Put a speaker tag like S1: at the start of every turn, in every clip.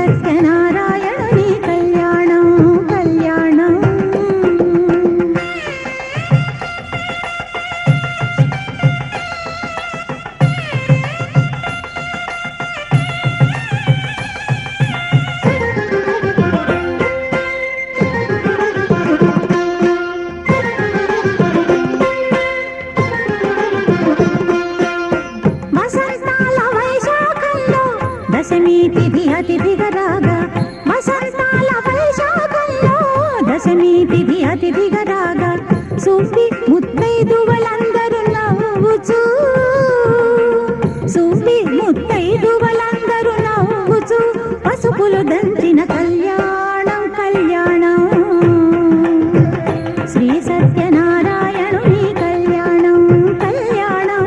S1: సత్యనారాయణుని కళ్యాణం కళ్యాణం. దశమి తిథి అతిథిగా రాగా, వసంతాల వైశాఖంలో దశమి తిథి అతిథిగా రాగా, సువ్వి ముత్తైదువలందరూ నవ్వుచూ, సువ్వి ముత్తైదువలందరూ నవ్వుచూ, పసుపులు దంచిన కళ్యాణం కళ్యాణం. శ్రీ సత్యనారాయణుని కళ్యాణం కళ్యాణం.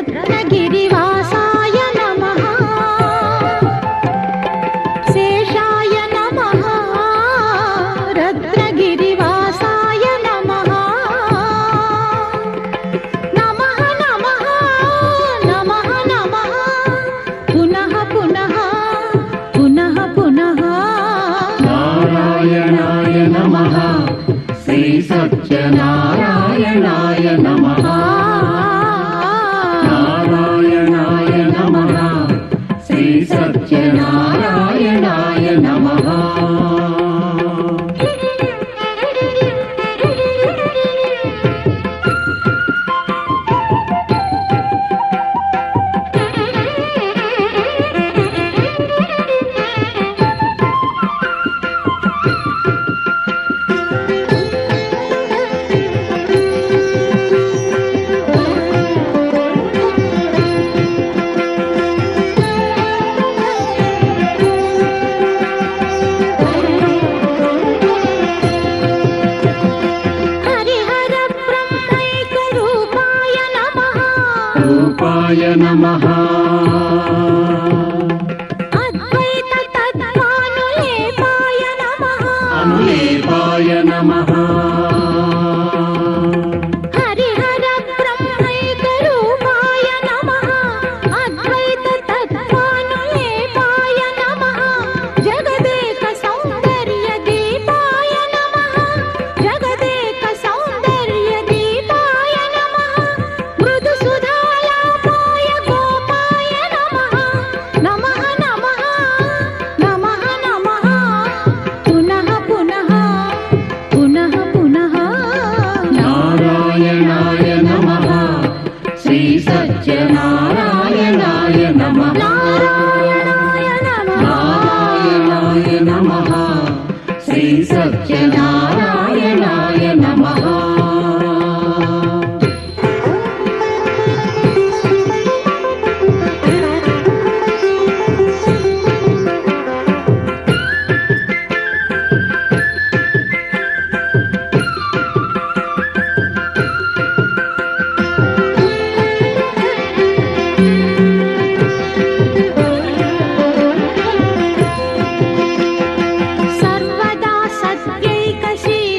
S1: रत्नगिरिवासाय नमः शेषाय नमः रत्नगिरिवासाय नमः नमः नमः नमः नमः पुनः पुनः पुनः पुनः
S2: नारायणाय नमः श्री सत्यनारायणाय नमः नारायणाय नमः श्री सत्यनारायणाय नमः
S1: हरिहर ब्रह्मैकरूपाय नमः
S2: रूपाय नमः
S1: अद्वैत तत्त्वानुलेपाय नमः
S2: अनुलेपाय नमः
S1: हरिहर ब्रह्मैकरूपाय नमः अद्वैत तत्त्वानुलेपाय नमः जगदेक सौन्दर्य दीपाय नमः जगदेक सौन्दर्य दीपाय नमः मृदु सुधालापाय गोपाय नमः नमः नमः नमः नमः पुनः पुनः पुनः पुनः
S2: नारायणाय नमः श्री सत्यनारायणाय नमः
S1: नारायणाय नमः
S2: नारायणाय नमः श्री सत्यनारायणाय नमः
S1: सर्वदा सत्यैकशीलाय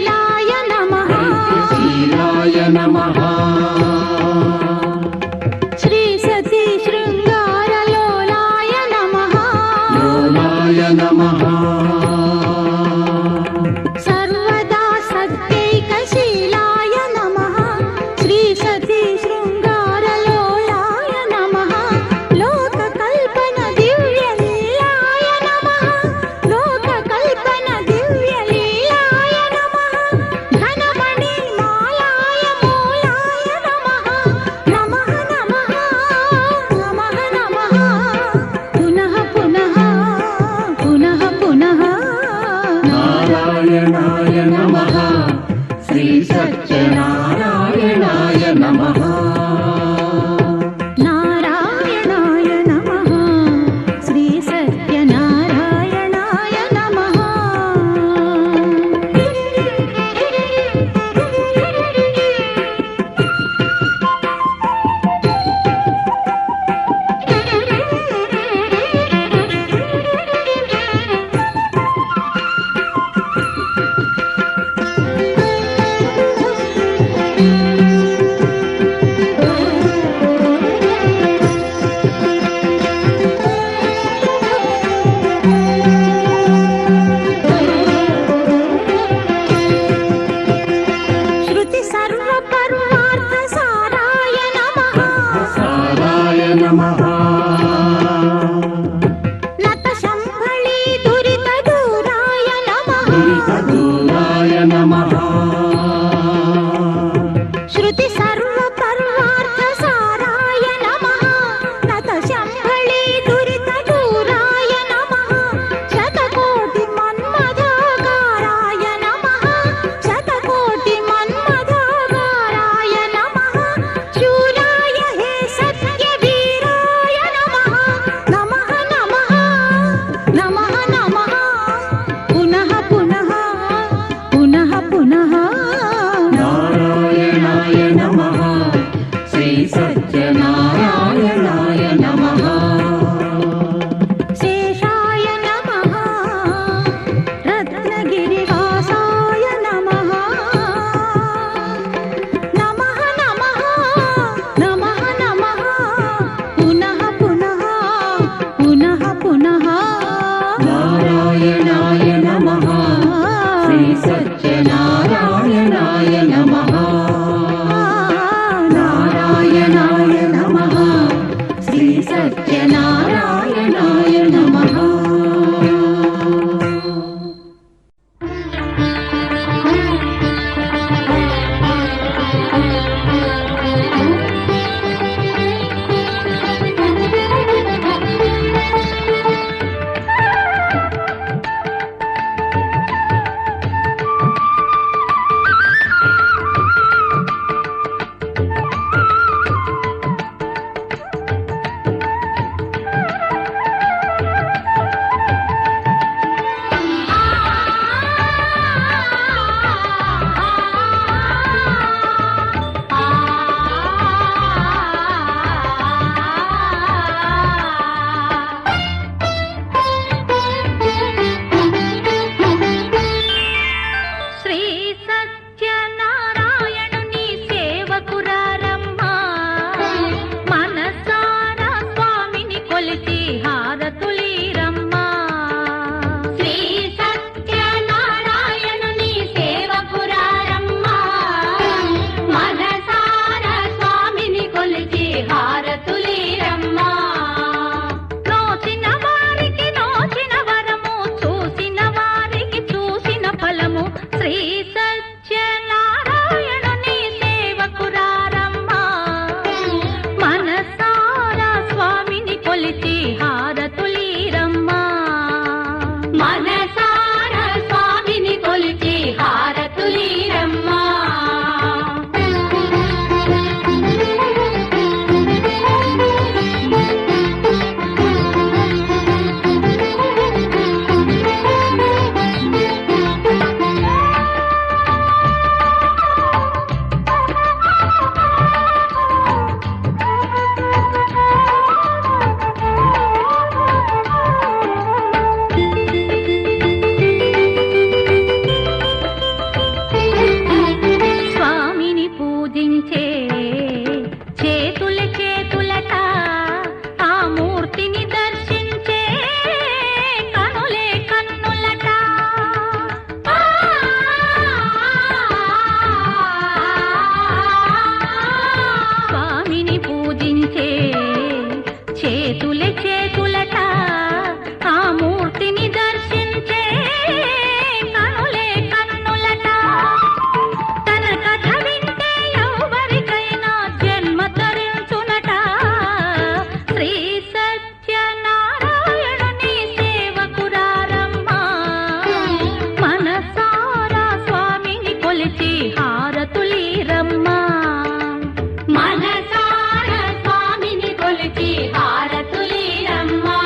S1: కొలిచి హారతులీరమ్మా.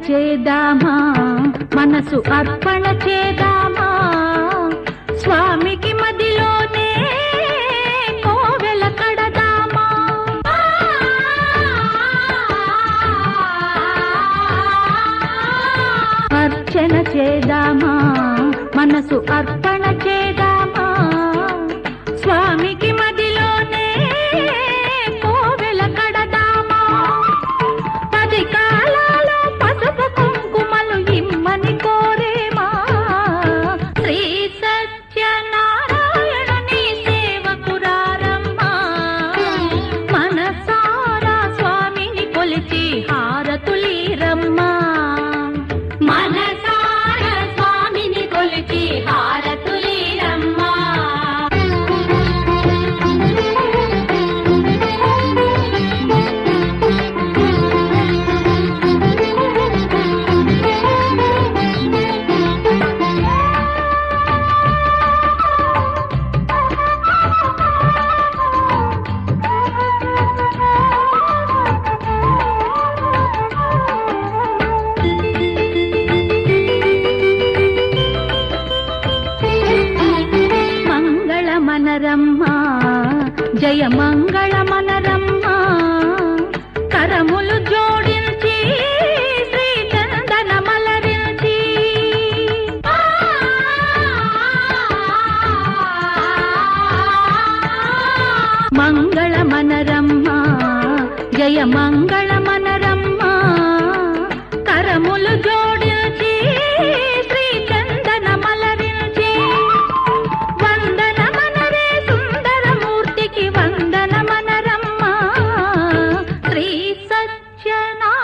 S1: చేద్దామా మనసు అర్పణ చేద్దామా స్వామికి మదిలోనే కోవెల కడదామా. అర్చన చేద్దామా మనసు అర్పణ చేద్దామా స్వామికి మదిలోనే కోవెల కడదామా. 10 కాలాలు పసుపు కుంకుమలు ఇమ్మని కోరేమా శ్రీ సత్యనారాయణుని సేవకురారమ్మా. మనసారా స్వామిని కొలిచి హారతులీరమ్మా. మనసారా స్వామిని కొలిచి హారతులీరమ్మా. మనరమ్మా జయ మంగళ మనరమ్మా. కరములు జోడించి శ్రీ చందన మలరించి మంగళ మనరమ్మా జయ మంగళ మనరమ్మా. కరములు జోడించి శ్రీ చందన మలరించి వందన మనరే సుందరమూర్తికి వందన మనరమ్మా. శ్రీ సత్యనారాయణుని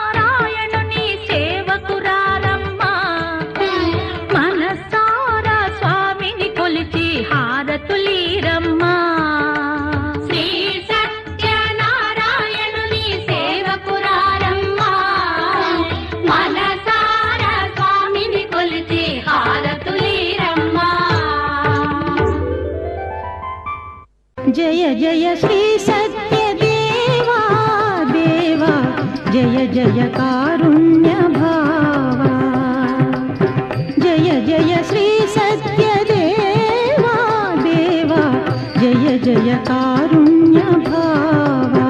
S1: సేవకురారమ్మా. మనసారా స్వామిని కొలిచి హారతులీరమ్మా. శ్రీ సత్యనారాయణుని సేవకురారమ్మా. మనసారా స్వామిని కొలిచి హారతులీరమ్మా. జయ జయ శ్రీ సత్య దేవా దేవా జయ జయ కారుణ్య భావా. జయ జయ శ్రీ సత్య దేవా దేవా జయ జయ కారుణ్య భావా.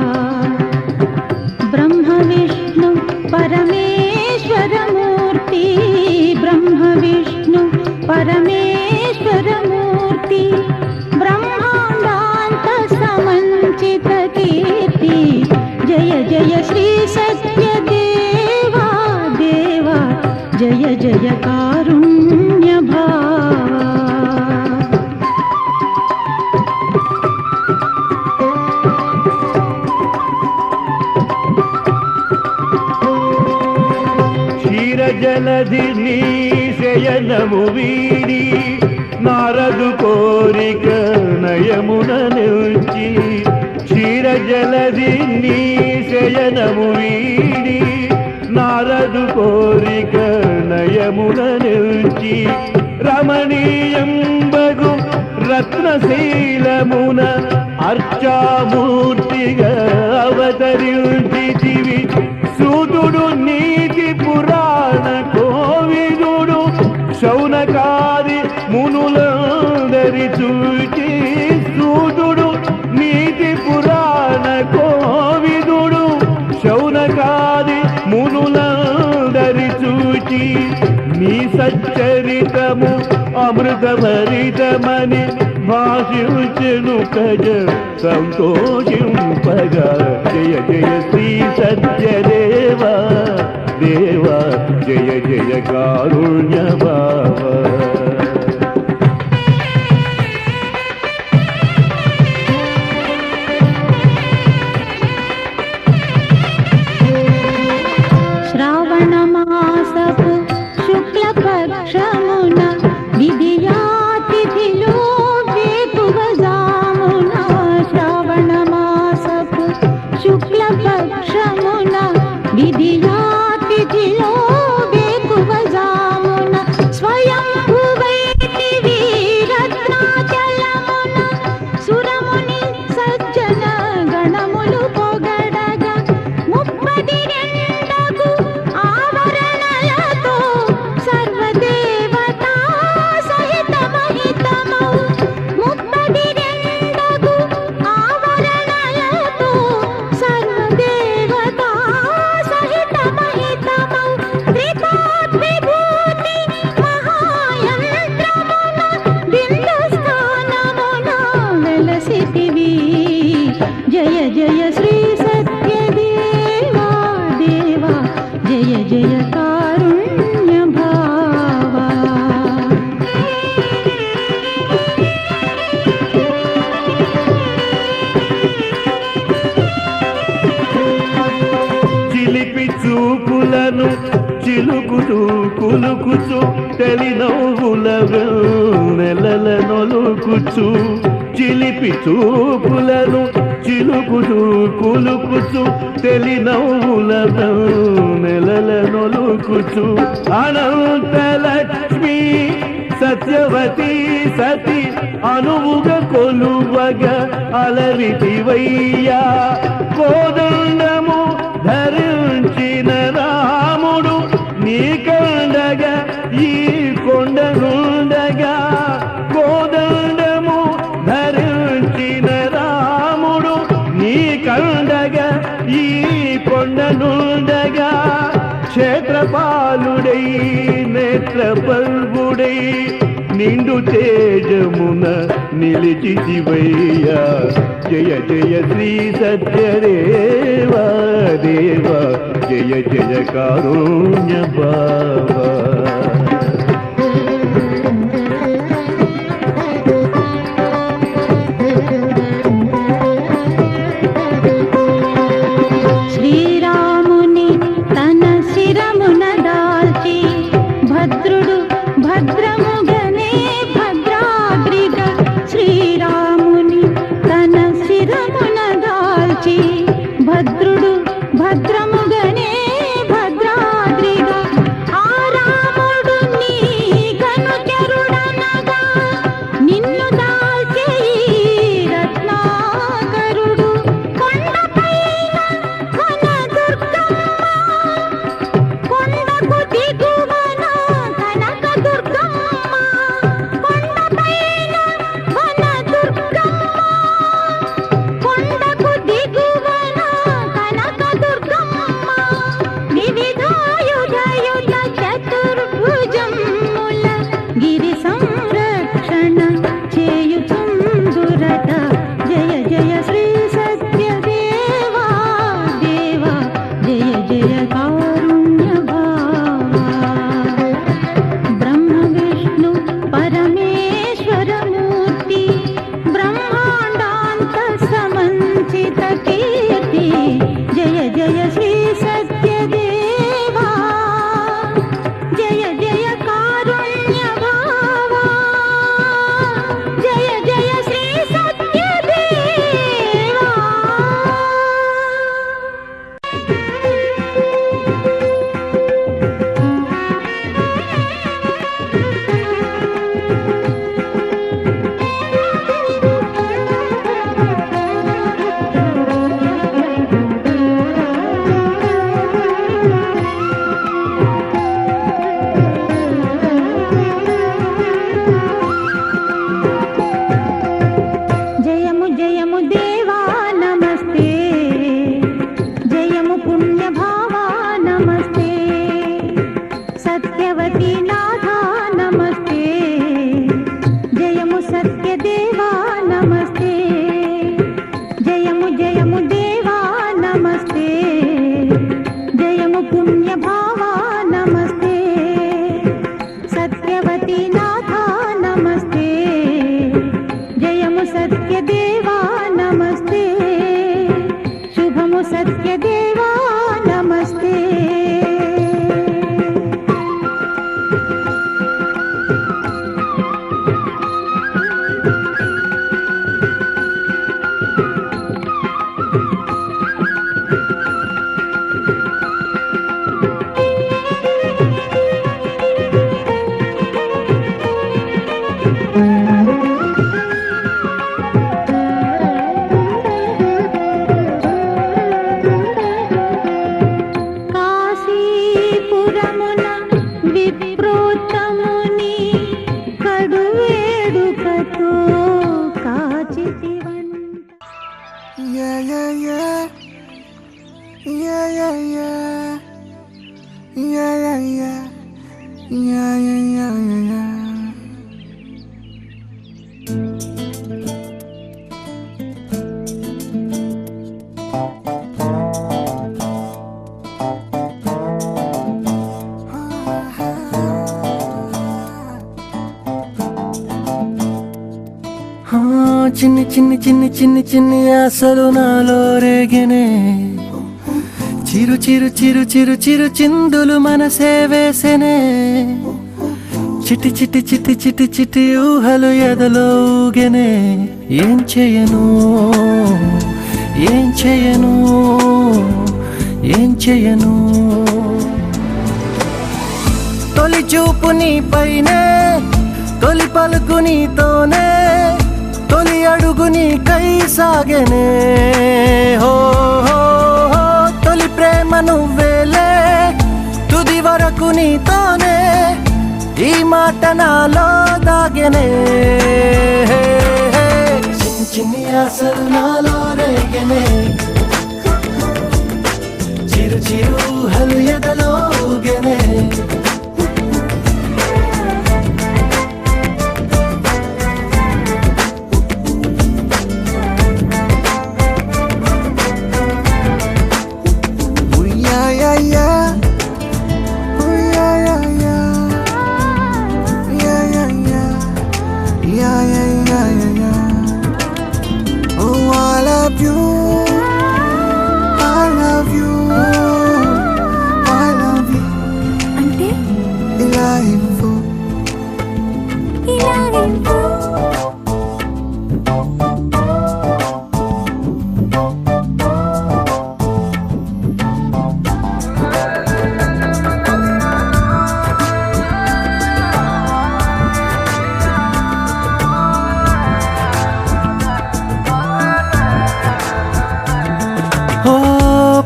S1: బ్రహ్మ విష్ణు పరమేశ్వర మూర్తి परमेश्वरमूर्ति ब्रह्माण्डान्त समञ्चित कीर्ति जय जय श्री सत्यदेवा देवा जय जय कारुण्य भावा
S3: జలధి నీ శయనము వీడి నారదు కోరిక నయమున నిల్చి క్షీర జలధి నీ శయనము వీడి నారదు కోరిక నయమున నిల్చి రమణీయంబగు రత్నశీలమున అర్చామూర్తిగా అవతరించితివి సూతుడు నీతి పురాణ కోవిదుడు శౌనకాది మునులందరి చూచి సూతుడు నీతి పురాణ కోవిదుడు శౌనకాది మునులందరి చూచి నీ సచ్చరితము అమృతభరితమని భాషించెను కజ సంతోషింపగా జయ జయ శ్రీ సత్యదేవా దేవా జయ జయ కారుణ్య బాబా
S1: శ్రావణ మాసపు శుక్ల పక్షమున విధియాతిథిలో వేకువజామున శ్రావణ మాసపు శుక్ల పక్షమున విధియాతిథిలో వేకువజామున స్వయంభువైతి వీరత్నాచలమున సురముని సజ్జన గణములు పొగడగా ముప్పది రెండగు ఆవరణలతో సర్వదేవతా సహిత మహితమౌ ముప్పది రెండగు ఆవరణలతో సర్వదేవతా సహిత మహితమౌ త్రిపాద్విభూతి మహాయంత్రమున బిందు స్థానమున వెలసితివి జయ జయ శ్రీ సత్యదేవా దేవా జయ జయ కారుణ్య భావా
S3: చిలిపి చూపులను చిలుకుతూ కులుకుచు తెలి నవ్వుల నెలల నొలుకుచు చిలిపి చూపులను చిలుకుతూ కులుకుచు తెలి నవ్వుల నెలల నొలుకుచు అనంతలక్ష్మి సత్యవతి సతి అనువుగా కొలువగా అలరితివయ్యా కోదండము ధరించిన రాముడు నీ కండగా ఈ కొండనుండగా కోదండము ధరించిన రాముడు నీ కండగా ఈ కొండనుండగా క్షేత్రపాలుడై నేత్రపల్గుడై నిండు తేజమున నిలిచితివయ్యా జయ జయ శ్రీ సత్యదేవా దేవా జయ జయ కారుణ్య బాబా
S1: శ్రీరాముని తన శిరమున దాల్చి భద్రుడు భద్రముగనే భద్రాద్రిగా శ్రీరాముని తన శిరమున దాల్చి భద్రుడు భద్రముగనే భద్రాద్రిగా ఆరా సత్యవతి నాథా నమస్తే జయము సత్యదేవా నమస్తే జయము జయము దేవా నమస్తే జయము పుణ్యభావా నమస్తే సత్యవతి నాథా నమస్తే జయము సత్యదేవా నమస్తే శుభము సత్యదేవా నమస్తే కాశీపురమున విప్రోత్తముని కడువేడుకతో కాచితివంత
S4: Yeah, yeah, yeah. Yeah, yeah, yeah. Yeah, yeah, yeah. Yeah, yeah, yeah, yeah, yeah. చిన్ని చిన్ని చిన్ని చిన్ని చిన్ని ఆశలు నాలో రేగెనే చిరు చిరు చిరు చిరు చిరు చిందులు మనసే వేసెనే చిటి చిటి చిటి చిటి చిటి ఊహలు ఎదలో ఊగెనే ఏం చేయను ఏం చేయను ఏం చేయను తొలి చూపు నీ పైనే తొలి పలుకు నీతోనే తొలి అడుగు నీకై సాగెనే హో హో హో తొలి ప్రేమ నువ్వేలే తుది వరకు నీతోనే ఈ మాట నాలో దాగెనే చిన్ని చిన్ని ఆశలు నాలో రేగెనే చిరు చిరు ఊహలు ఎదలో ఊగెనే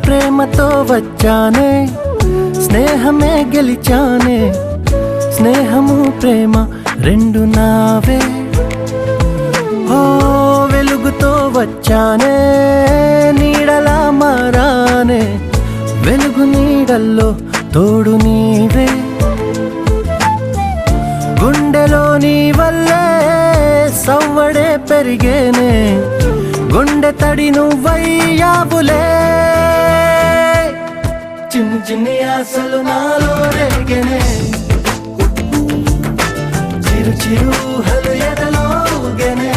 S4: ప్రేమతో వచ్చానే స్నేహమే గెలిచానే స్నేహము ప్రేమ రెండు నావే ఓ వెలుగుతో వచ్చానే నీడలా మారానే వెలుగు నీడల్లో తోడు నీవే గుండెలో నీ వల్లే సవ్వడే పెరిగేనే గుండె తడి నువ్వయ్యావులే చిన్ని చిన్ని ఆశలు నాలో రేగెనే చిరు చిరు ఊహలు ఎదలో ఊగెనే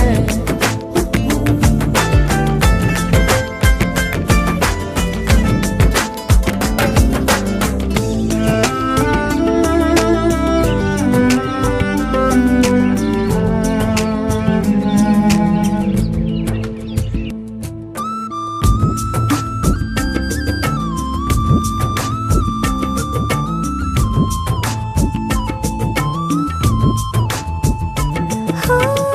S1: Oh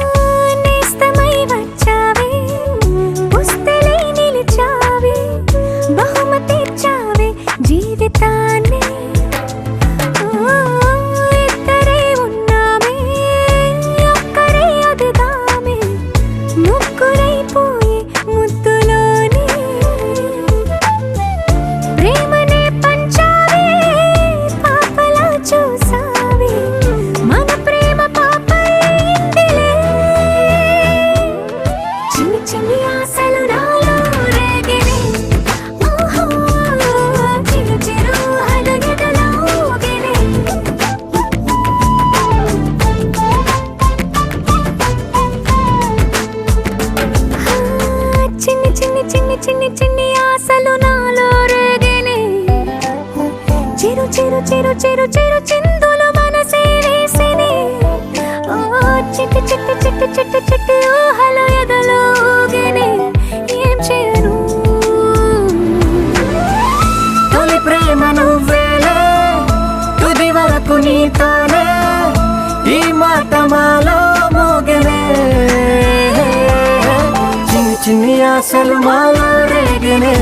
S4: ఆశలు మాలో రేగనే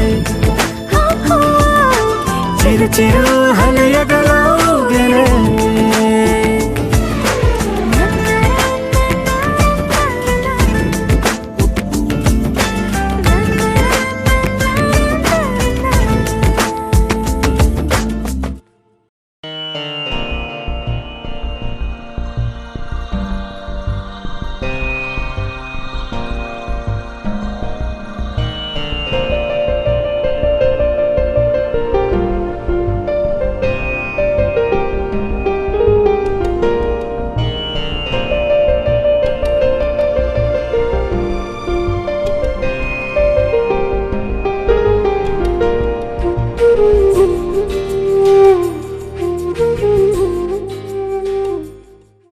S4: చిరు చిరు హలు ఎదలో ఊగనే